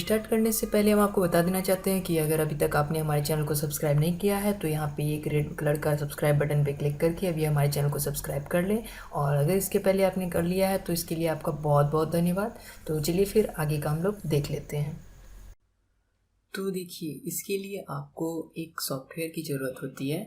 Start करने से पहले हम आपको बता देना चाहते हैं कि अगर अभी तक आपने हमारे चैनल को सब्सक्राइब नहीं किया है तो यहाँ पे एक रेड कलर का सब्सक्राइब बटन पे क्लिक करके अभी हमारे चैनल को सब्सक्राइब कर लें। और अगर इसके पहले आपने कर लिया है तो इसके लिए आपका बहुत बहुत धन्यवाद। तो चलिए फिर आगे का हम लोग देख लेते हैं। तो देखिए, इसके लिए आपको एक सॉफ्टवेयर की ज़रूरत होती है,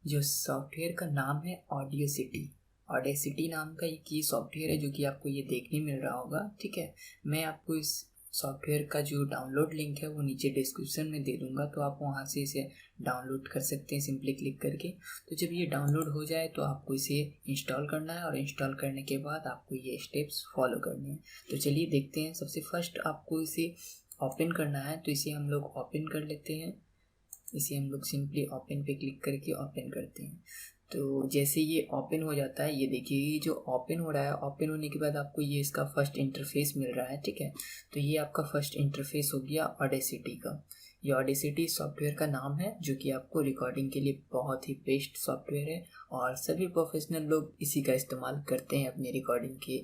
जो सॉफ्टवेयर का नाम है ऑडियोसिटी। ऑडियोसिटी नाम का एक ये सॉफ्टवेयर है जो कि आपको ये देखने मिल रहा होगा। ठीक है, मैं आपको इस सॉफ्टवेयर का जो डाउनलोड लिंक है वो नीचे डिस्क्रिप्शन में दे दूंगा, तो आप वहाँ से इसे डाउनलोड कर सकते हैं सिंपली क्लिक करके। तो जब ये डाउनलोड हो जाए तो आपको इसे इंस्टॉल करना है, और इंस्टॉल करने के बाद आपको ये स्टेप्स फॉलो करने हैं। तो चलिए देखते हैं। सबसे फर्स्ट आपको इसे ओपन करना है, तो इसे हम लोग ओपन कर लेते हैं। इसे हम लोग सिंपली ओपन पे क्लिक करके ओपन करते हैं। तो जैसे ये ओपन हो जाता है, ये देखिए ये जो ओपन हो रहा है, ओपन होने के बाद आपको ये इसका फर्स्ट इंटरफेस मिल रहा है। ठीक है, तो ये आपका फर्स्ट इंटरफेस हो गया ऑडेसिटी का। ये ऑडेसिटी सॉफ्टवेयर का नाम है जो कि आपको रिकॉर्डिंग के लिए बहुत ही बेस्ट सॉफ्टवेयर है, और सभी प्रोफेशनल लोग इसी का इस्तेमाल करते हैं अपनी रिकॉर्डिंग के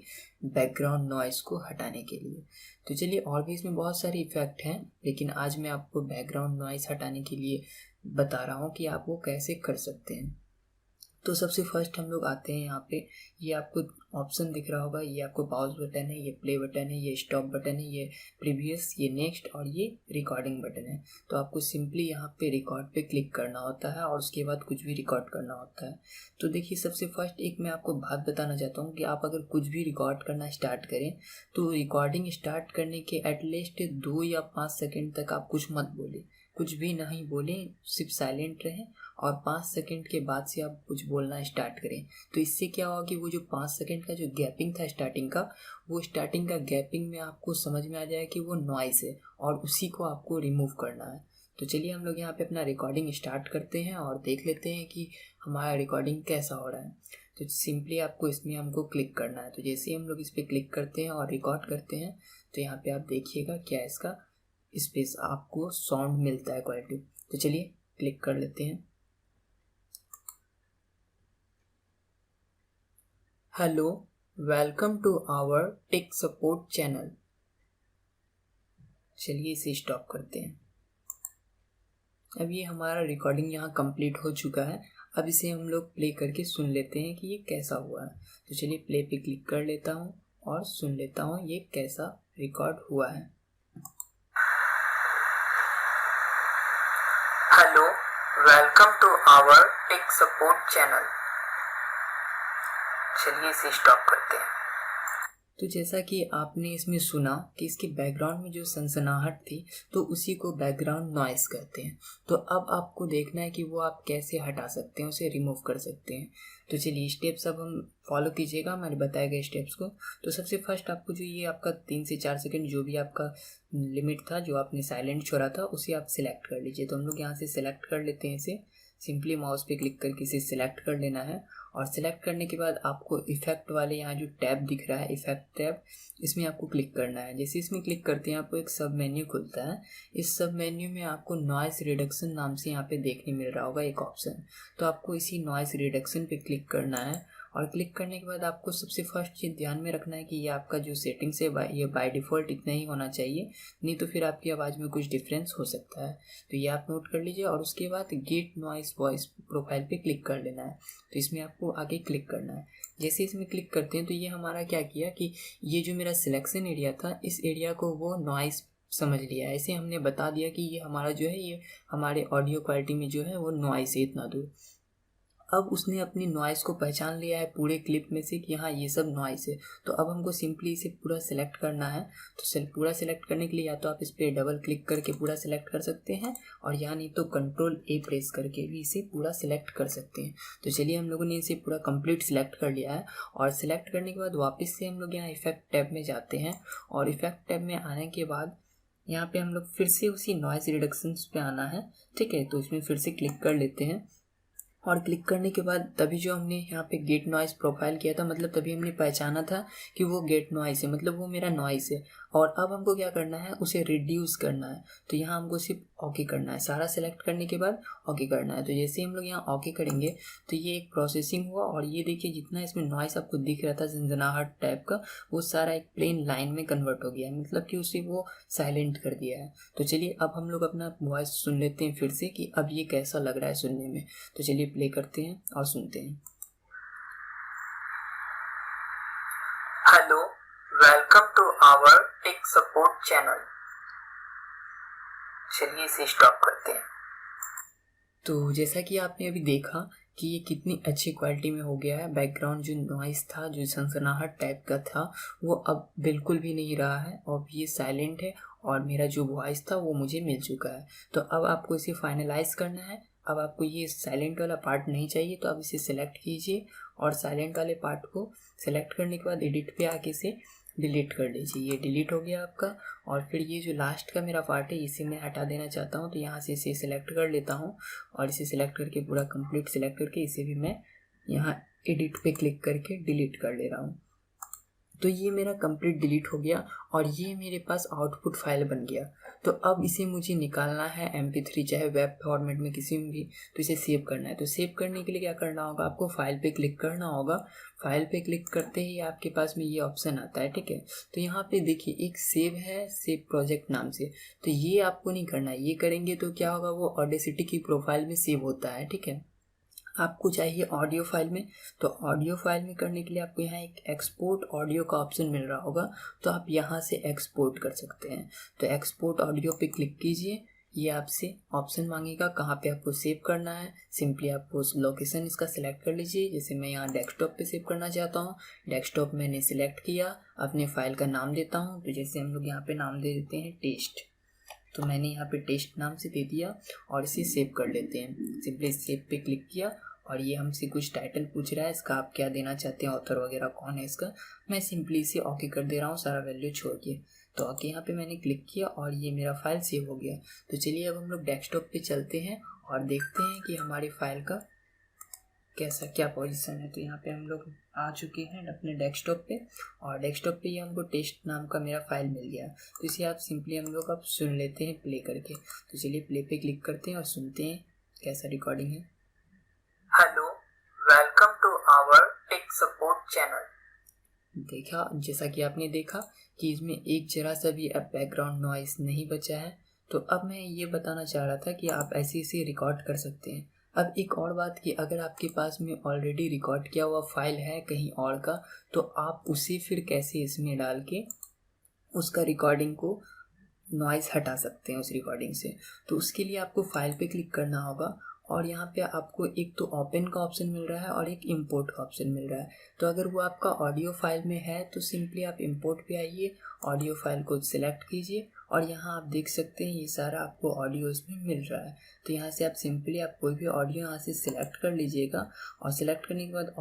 बैकग्राउंड नॉइस को हटाने के लिए। तो चलिए, और भी इसमें बहुत सारे इफ़ेक्ट हैं, लेकिन आज मैं आपको बैकग्राउंड नॉइस हटाने के लिए बता रहा हूँ कि आप वो कैसे कर सकते हैं। तो सबसे फर्स्ट हम लोग आते हैं यहाँ पे। ये आपको ऑप्शन दिख रहा होगा, ये आपको पॉज बटन है, ये प्ले बटन है, ये स्टॉप बटन है, ये प्रीवियस, ये नेक्स्ट और ये रिकॉर्डिंग बटन है। तो आपको सिंपली यहाँ पे रिकॉर्ड पे क्लिक करना होता है और उसके बाद कुछ भी रिकॉर्ड करना होता है। तो देखिए, सबसे फर्स्ट एक मैं आपको बात बताना चाहता हूँ कि आप अगर कुछ भी रिकॉर्ड करना स्टार्ट करें तो रिकॉर्डिंग स्टार्ट करने के एटलीस्ट 2 या 5 सेकेंड तक आप कुछ मत बोलें, कुछ भी नहीं बोलें, सिर्फ साइलेंट रहें, और 5 सेकंड के बाद से आप कुछ बोलना स्टार्ट करें। तो इससे क्या होगा कि वो जो 5 सेकंड का जो गैपिंग था स्टार्टिंग का, वो स्टार्टिंग का गैपिंग में आपको समझ में आ जाए कि वो नॉइस है, और उसी को आपको रिमूव करना है। तो चलिए हम लोग यहाँ पे अपना रिकॉर्डिंग स्टार्ट करते हैं और देख लेते हैं कि हमारा रिकॉर्डिंग कैसा हो रहा है। तो सिंपली आपको इसमें हमको क्लिक करना है। तो जैसे ही हम लोग इस पर क्लिक करते हैं और रिकॉर्ड करते हैं, तो यहाँ पे आप देखिएगा क्या इसका स्पेस आपको साउंड मिलता है, क्वालिटी। तो चलिए क्लिक कर लेते हैं। Hello, welcome to our tech support channel. चलिए इसे स्टॉप करते हैं। अब ये हमारा रिकॉर्डिंग यहाँ कंप्लीट हो चुका है। अब इसे हम लोग प्ले करके सुन लेते हैं कि ये कैसा हुआ है। तो चलिए प्ले पे क्लिक कर लेता हूँ और सुन लेता हूँ ये कैसा रिकॉर्ड हुआ है। Hello, welcome to our tech support channel. चलिए इसे स्टॉप करते हैं। तो जैसा कि आपने इसमें सुना कि इसके बैकग्राउंड में जो सनसनाहट थी, तो उसी को बैकग्राउंड नॉइस कहते हैं। तो अब आपको देखना है कि वो आप कैसे हटा सकते हैं, उसे रिमूव कर सकते हैं। तो चलिए स्टेप्स अब हम फॉलो कीजिएगा हमारे बताए गए स्टेप्स को। तो सबसे फर्स्ट आपको जो ये आपका 3 से 4 सेकंड जो भी आपका लिमिट था, जो आपने साइलेंट छोड़ा था, उसे आप सिलेक्ट कर लीजिए। तो हम लोग यहाँ से सिलेक्ट कर लेते हैं इसे। सिंपली माउस पे क्लिक करके इसे सिलेक्ट कर लेना है, और सिलेक्ट करने के बाद आपको इफेक्ट वाले यहाँ जो टैब दिख रहा है, इफेक्ट टैब, इसमें आपको क्लिक करना है। जैसे इसमें क्लिक करते हैं आपको एक सब मेन्यू खुलता है। इस सब मेन्यू में आपको नॉइस रिडक्शन नाम से यहाँ पे देखने मिल रहा होगा एक ऑप्शन। तो आपको इसी नॉइस रिडक्शन पे क्लिक करना है, और क्लिक करने के बाद आपको सबसे फर्स्ट चीज़ ध्यान में रखना है कि ये आपका जो सेटिंग्स है ये बाय डिफ़ॉल्ट इतना ही होना चाहिए, नहीं तो फिर आपकी आवाज़ में कुछ डिफरेंस हो सकता है। तो ये आप नोट कर लीजिए, और उसके बाद गेट नॉइस वॉइस प्रोफाइल पे क्लिक कर लेना है। तो इसमें आपको आगे क्लिक करना है। जैसे इसमें क्लिक करते हैं तो ये हमारा क्या किया कि ये जो मेरा सिलेक्शन एरिया था, इस एरिया को वो नॉइस समझ लिया। ऐसे हमने बता दिया कि ये हमारा जो है, ये हमारे ऑडियो क्वालिटी में जो है वो नॉइस है इतना दूर। अब उसने अपनी नॉइस को पहचान लिया है पूरे क्लिप में से कि हाँ ये सब नॉइस है। तो अब हमको सिंपली इसे पूरा सिलेक्ट करना है। तो पूरा सिलेक्ट करने के लिए या तो आप इस पर डबल क्लिक करके पूरा सिलेक्ट कर सकते हैं, और या नहीं तो कंट्रोल ए प्रेस करके भी इसे पूरा सिलेक्ट कर सकते हैं। तो चलिए हम लोगों ने इसे पूरा कंप्लीट सिलेक्ट कर लिया है, और सिलेक्ट करने के बाद वापस से हम लोग यहाँ इफेक्ट टैब में जाते हैं, और इफेक्ट टैब में आने के बाद यहाँ पे हम लोग फिर से उसी नॉइस रिडक्शन पे आना है। ठीक है, तो इसमें फिर से क्लिक कर लेते हैं, और क्लिक करने के बाद तभी जो हमने यहाँ पे गेट नॉइस प्रोफाइल किया था, मतलब तभी हमने पहचाना था कि वो गेट नॉइस है, मतलब वो मेरा नॉइस है। और अब हमको क्या करना है, उसे रिड्यूस करना है। तो यहाँ हमको सिर्फ ओके करना है, सारा सेलेक्ट करने के बाद ओके करना है। तो जैसे ही हम लोग यहाँ ओके करेंगे तो ये एक प्रोसेसिंग हुआ, और ये देखिए जितना इसमें नॉइस आपको दिख रहा था झंझनाहट टाइप का, वो सारा एक प्लेन लाइन में कन्वर्ट हो गया है, मतलब कि उसे वो साइलेंट कर दिया है। तो चलिए अब हम लोग अपना वॉइस सुन लेते हैं फिर से कि अब ये कैसा लग रहा है सुनने में। तो चलिए प्ले करते हैं और सुनते हैं। Hello, welcome to our tech support channel. चलिए इसे स्टॉप करते हैं। तो जैसा कि आपने अभी देखा कि ये कितनी अच्छी क्वालिटी में हो गया है। बैकग्राउंड जो नॉइस था, जो सनसनाहट टाइप का था, वो अब बिल्कुल भी नहीं रहा है, और ये साइलेंट है, और मेरा जो वॉइस था वो मुझे मिल चुका है। तो अब आपको इसे फाइनलाइज करना है। अब आपको ये साइलेंट वाला पार्ट नहीं चाहिए, तो आप इसे सिलेक्ट कीजिए, और साइलेंट वाले पार्ट को सिलेक्ट करने के बाद एडिट पे आके इसे डिलीट कर लीजिए। ये डिलीट हो गया आपका। और फिर ये जो लास्ट का मेरा पार्ट है, इसे मैं हटा देना चाहता हूँ, तो यहाँ से इसे सिलेक्ट कर लेता हूँ, और इसे सिलेक्ट करके पूरा कंप्लीट सिलेक्ट करके इसे भी मैं यहाँ एडिट पे क्लिक करके डिलीट कर ले रहा हूँ। तो ये मेरा कंप्लीट डिलीट हो गया, और ये मेरे पास आउटपुट फाइल बन गया। तो अब इसे मुझे निकालना है MP3, चाहे वेब फॉर्मेट में किसी में भी, तो इसे सेव करना है। तो सेव करने के लिए क्या करना होगा, आपको फाइल पे क्लिक करना होगा। फाइल पे क्लिक करते ही आपके पास में ये ऑप्शन आता है, ठीक है। तो यहाँ पे देखिए एक सेव है, सेव प्रोजेक्ट नाम से। तो ये आपको नहीं करना है, ये करेंगे तो क्या होगा, वो ऑडेसिटी की प्रोफाइल में सेव होता है, ठीक है। आपको चाहिए ऑडियो फाइल में, तो ऑडियो फाइल में करने के लिए आपको यहाँ एक एक्सपोर्ट ऑडियो का ऑप्शन मिल रहा होगा, तो आप यहाँ से एक्सपोर्ट कर सकते हैं। तो एक्सपोर्ट ऑडियो पे क्लिक कीजिए। ये आपसे ऑप्शन मांगेगा कहाँ पे आपको सेव करना है। सिंपली आपको लोकेशन इसका सिलेक्ट कर लीजिए। जैसे मैं यहाँ डेस्कटॉप पे सेव करना चाहता हूँ, डेस्कटॉप मैंने सिलेक्ट किया। अपने फाइल का नाम देता हूँ, तो जैसे हम लोग यहाँ पे नाम दे देते हैं टेस्ट, तो मैंने यहाँ पे टेस्ट नाम से दे दिया, और इसे सेव कर लेते हैं। सिंपली सेव पे क्लिक किया, और ये हमसे कुछ टाइटल पूछ रहा है, इसका आप क्या देना चाहते हैं, ऑथर वगैरह कौन है इसका। मैं सिंपली इसे ओके कर दे रहा हूँ, सारा वैल्यू छोड़ के। तो ओके यहाँ पे मैंने क्लिक किया, और ये मेरा फाइल सेव हो गया। तो चलिए अब हम लोग डेस्कटॉप पे चलते हैं और देखते हैं कि हमारी फाइल का कैसा क्या पोजीशन है। तो यहाँ पे हम लोग आ चुके हैं अपने डेस्कटॉप पे, और डेस्कटॉप पे ये हमको टेस्ट नाम का मेरा फाइल मिल गया। तो इसे आप सिंपली हम लोग अब सुन लेते हैं प्ले करके। तो चलिए प्ले पे क्लिक करते हैं और सुनते हैं कैसा रिकॉर्डिंग है। Hello, welcome to our tech support channel. देखा, जैसा कि आपने देखा कि इसमें एक जरा सा भी अब बैकग्राउंड नॉइस नहीं बचा है। तो अब मैं ये बताना चाह रहा था कि आप ऐसे इसे रिकॉर्ड कर सकते हैं। अब एक और बात कि अगर आपके पास में ऑलरेडी रिकॉर्ड किया हुआ फाइल है कहीं और का, तो आप उसे फिर कैसे इसमें डाल के उसका रिकॉर्डिंग को नॉइस हटा सकते हैं उस रिकॉर्डिंग से। तो उसके लिए आपको फाइल पे क्लिक करना होगा, और यहाँ पे आपको एक तो ओपन का ऑप्शन मिल रहा है और एक इंपोर्ट का ऑप्शन मिल रहा है। तो अगर वो आपका ऑडियो फाइल में है तो सिंपली आप इंपोर्ट पे आइए, ऑडियो फाइल को सिलेक्ट कीजिए, और यहाँ आप देख सकते हैं ये सारा आपको ऑडियो इसमें मिल रहा है। तो यहाँ से आप सिंपली आप कोई भी ऑडियो यहाँ से सिलेक्ट कर लीजिएगा, और सिलेक्ट करने के बाद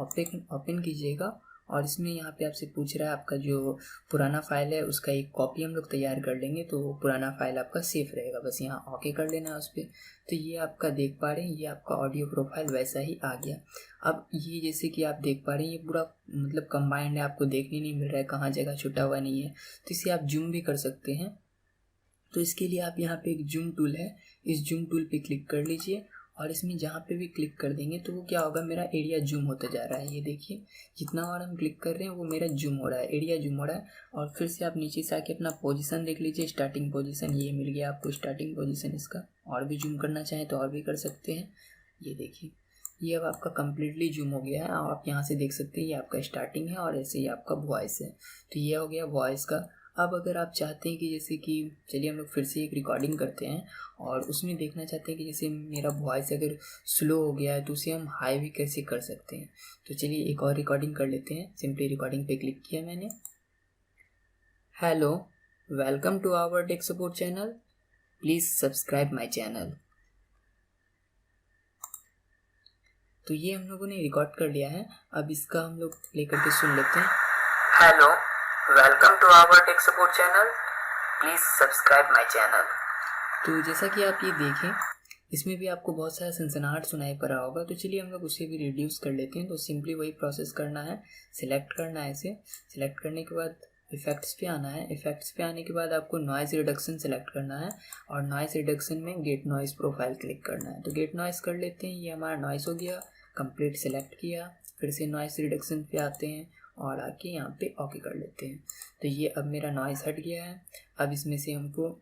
ओपन कीजिएगा। और इसमें यहाँ पे आपसे पूछ रहा है आपका जो पुराना फाइल है उसका एक कॉपी हम लोग तैयार कर लेंगे, तो पुराना फाइल आपका सेफ रहेगा। बस यहाँ ओके कर लेना है उस पर। तो ये आपका देख पा रहे हैं, ये आपका ऑडियो प्रोफाइल वैसा ही आ गया। अब ये जैसे कि आप देख पा रहे हैं, ये पूरा मतलब कंबाइंड है, आपको देखने नहीं मिल रहा है, कहाँ जगह छुटा हुआ नहीं है। तो इसे आप जूम भी कर सकते हैं। तो इसके लिए आप यहाँ पे एक जूम टूल है, इस जूम टूल पे क्लिक कर लीजिए, और इसमें जहाँ पे भी क्लिक कर देंगे तो वो क्या होगा, मेरा एरिया जूम होता जा रहा है। ये देखिए जितना बार हम क्लिक कर रहे हैं वो मेरा जूम हो रहा है, एरिया जूम हो रहा है। और फिर से आप नीचे से आके अपना पोजीशन देख लीजिए, स्टार्टिंग पोजीशन ये मिल गया आपको, स्टार्टिंग पोजीशन इसका। और भी जूम करना चाहें तो और भी कर सकते हैं। ये देखिए ये अब आपका कम्प्लीटली जूम हो गया है, और आप यहाँ से देख सकते हैं ये आपका स्टार्टिंग है, और ऐसे ही आपका वॉइस है। तो ये हो गया वॉइस का। अब अगर आप चाहते हैं कि जैसे कि चलिए हम लोग फिर से एक रिकॉर्डिंग करते हैं, और उसमें देखना चाहते हैं कि जैसे मेरा वॉइस अगर स्लो हो गया है तो उसे हम हाई भी कैसे कर सकते हैं। तो चलिए एक और रिकॉर्डिंग कर लेते हैं। सिंपली रिकॉर्डिंग पे क्लिक किया मैंने। Hello, welcome to our tech support channel, please subscribe my channel. तो ये हम लोगों ने रिकॉर्ड कर लिया है। अब इसका हम लोग प्ले करके सुन लेते हैं। Hello, welcome to our tech support channel, please subscribe my channel. तो जैसा कि आप ये देखें, इसमें भी आपको बहुत सारा सनसनाहट सुनाई पड़ रहा होगा, तो चलिए हम लोग उसे भी रिड्यूस कर लेते हैं। तो सिंपली वही प्रोसेस करना है, सिलेक्ट करना है इसे। सिलेक्ट करने के बाद इफ़ेक्ट्स पे आना है। इफ़ेक्ट्स पे आने के बाद आपको नॉइज़ रिडक्शन सेलेक्ट करना है और नॉइज़ रिडक्शन में गेट नॉइज़ प्रोफाइल क्लिक करना है। तो गेट नॉइज़ कर लेते हैं, ये हमारा नॉइज़ हो गया कंप्लीट। सेलेक्ट किया, फिर से नॉइज़ रिडक्शन पे आते हैं और आके यहाँ पे ओके कर लेते हैं। तो ये अब मेरा नॉइज़ हट गया है। अब इसमें से हमको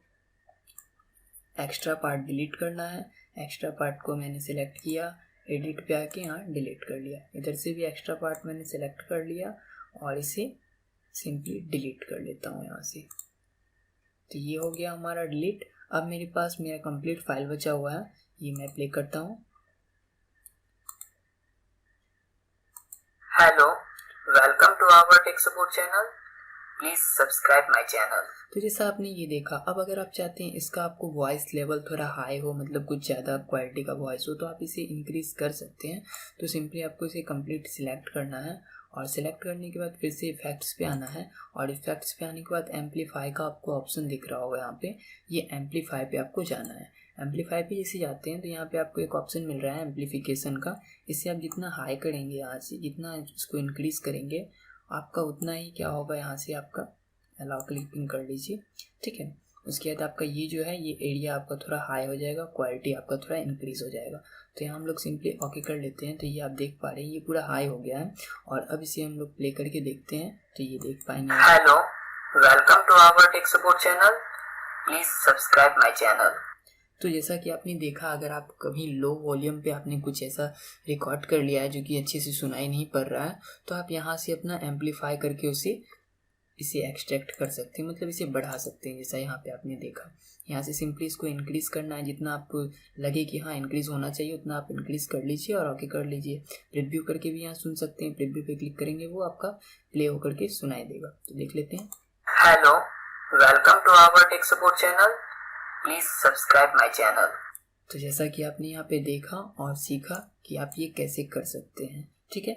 एक्स्ट्रा पार्ट डिलीट करना है। एक्स्ट्रा पार्ट को मैंने सेलेक्ट किया, एडिट पे आके यहाँ डिलीट कर लिया। इधर से भी एक्स्ट्रा पार्ट मैंने सेलेक्ट कर लिया और इसे सिंपली डिलीट कर लेता हूँ यहाँ से। तो ये हो गया हमारा डिलीट। अब मेरे पास मेरा कंप्लीट फाइल बचा हुआ है, ये मैं प्ले करता हूँ। Hello, welcome to our tech support channel, please subscribe my channel. तो जैसा आपने ये देखा, अब अगर आप चाहते हैं इसका आपको वॉइस लेवल थोड़ा हाई हो, मतलब कुछ ज़्यादा क्वालिटी का वॉइस हो, तो आप इसे इंक्रीज़ कर सकते हैं। तो सिंपली आपको इसे कंप्लीट सिलेक्ट करना है और सिलेक्ट करने के बाद फिर से इफेक्ट्स पे आना है और इफेक्ट्स पे आने के बाद एम्पलीफाई का आपको ऑप्शन दिख रहा होगा यहाँ पे, ये एम्पलीफाई पे आपको जाना है। एम्पलीफाई पे जैसे जाते हैं तो यहाँ पे आपको एक ऑप्शन मिल रहा है एम्पलीफिकेशन का। इससे आप जितना हाई करेंगे, यहाँ से जितना इसको इंक्रीज़ करेंगे, आपका उतना ही क्या होगा, यहाँ से आपका अलाउ क्लिकिंग कर लीजिए, ठीक है। उसके बाद आपका ये जो है, ये एरिया आपका थोड़ा हाई हो जाएगा, क्वालिटी आपका थोड़ा इंक्रीज़ हो जाएगा। तो यहाँ हम लोग सिंपली ओके कर लेते हैं। तो ये आप देख पा रहे हैं, ये पूरा हाई हो गया है। और अब इसे हम लोग प्ले करके देखते हैं, तो ये देख पाएंगे। Hello, welcome to our tech support channel, please subscribe my channel. तो जैसा कि आपने देखा, अगर आप कभी लो वॉल्यूम पे आपने कुछ ऐसा रिकॉर्ड कर लिया है जो कि अच्छे से सुनाई नहीं पड़ रहा है, तो आप यहाँ से अपना एम्पलीफाई करके इसे एक्सट्रैक्ट कर सकते हैं, मतलब इसे बढ़ा सकते हैं। जैसा यहाँ पे आपने देखा, यहाँ से सिंपली इसको इंक्रीज़ करना है, जितना आपको लगे कि हाँ इंक्रीज़ होना चाहिए उतना आप इंक्रीज़ कर लीजिए और ओके कर लीजिए। प्रीव्यू करके भी यहाँ सुन सकते हैं, प्रीव्यू पे क्लिक करेंगे वो आपका प्ले होकर के सुनाई देगा। तो देख लेते हैं। Hello, welcome to our tech support channel, please subscribe my channel. तो जैसा कि आपने यहाँ पे देखा और सीखा कि आप ये कैसे कर सकते हैं, ठीक है।